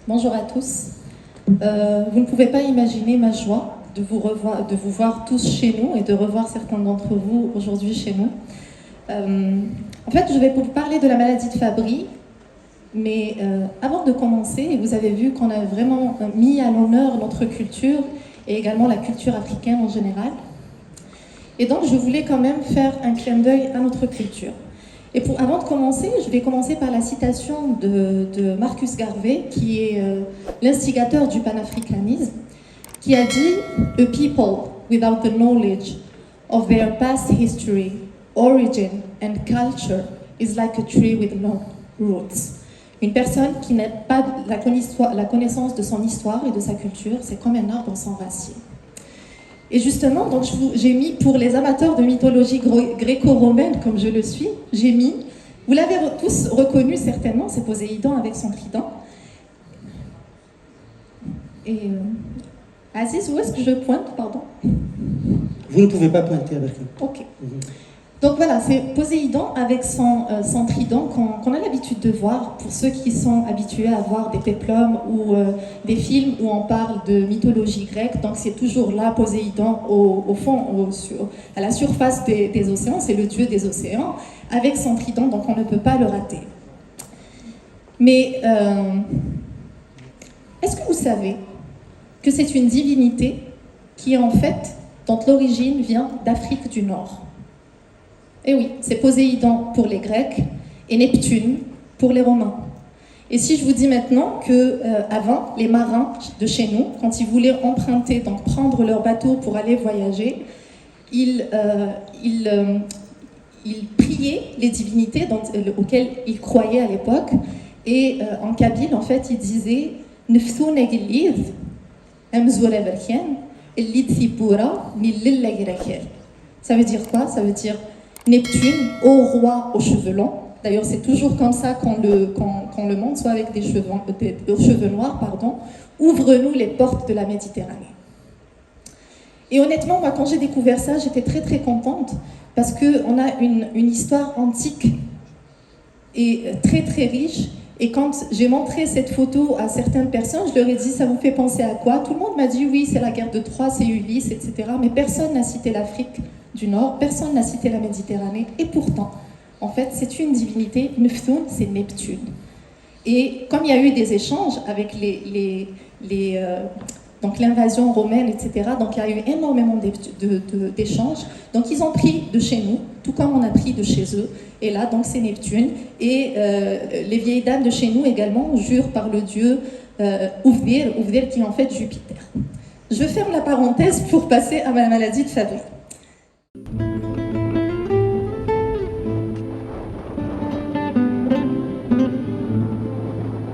Bonjour à tous. Vous ne pouvez pas imaginer ma joie de vous voir tous chez nous et de revoir certains d'entre vous aujourd'hui chez nous. En fait, je vais vous parler de la maladie de Fabry, mais avant de commencer, vous avez vu qu'on a vraiment mis à l'honneur notre culture et également la culture africaine en général. Et donc, je voulais quand même faire un clin d'œil à notre culture. Et avant de commencer, je vais commencer par la citation de Marcus Garvey, qui est l'instigateur du panafricanisme, qui a dit « A people without the knowledge of their past history, origin and culture is like a tree with no roots ». Une personne qui n'a pas la connaissance de son histoire et de sa culture, c'est comme un arbre sans racines. Et justement, donc j'ai mis, pour les amateurs de mythologie gréco-romaine, comme je le suis, j'ai mis, vous l'avez tous reconnu certainement, c'est Poséidon avec son trident. Et Aziz, où est-ce que je pointe, pardon? Vous ne pouvez pas pointer avec nous. Ok. Donc voilà, c'est Poséidon avec son trident qu'on a l'habitude de voir pour ceux qui sont habitués à voir des péplums ou des films où on parle de mythologie grecque. Donc c'est toujours là, Poséidon, au fond, à la surface des océans, c'est le dieu des océans, avec son trident, donc on ne peut pas le rater. Mais est-ce que vous savez que c'est une divinité qui en fait, dont l'origine vient d'Afrique du Nord? Et oui, c'est Poséidon pour les Grecs et Neptune pour les Romains. Et si je vous dis maintenant que avant, les marins de chez nous, quand ils voulaient emprunter, donc prendre leur bateau pour aller voyager, ils priaient les divinités auxquelles ils croyaient à l'époque. Et en kabyle, en fait, ils disaient ça veut dire quoi? Ça veut dire Neptune, ô roi aux cheveux longs. D'ailleurs, c'est toujours comme ça qu'on le montre, soit avec des cheveux noirs, pardon. Ouvre-nous les portes de la Méditerranée. Et honnêtement, moi, quand j'ai découvert ça, j'étais très très contente parce qu'on a une histoire antique et très très riche. Et quand j'ai montré cette photo à certaines personnes, je leur ai dit, ça vous fait penser à quoi? Tout le monde m'a dit, oui, c'est la guerre de Troie, c'est Ulysse, etc. Mais personne n'a cité l'Afrique du Nord, personne n'a cité la Méditerranée. Et pourtant, en fait, c'est une divinité, Neptune, c'est Neptune. Et comme il y a eu des échanges avec donc l'invasion romaine, etc., donc il y a eu énormément d'échanges. Donc ils ont pris de chez nous, tout comme on a pris de chez eux. Et là, donc c'est Neptune. Et les vieilles dames de chez nous également jurent par le dieu Ouvir qui est en fait Jupiter. Je ferme la parenthèse pour passer à ma maladie de Fabry.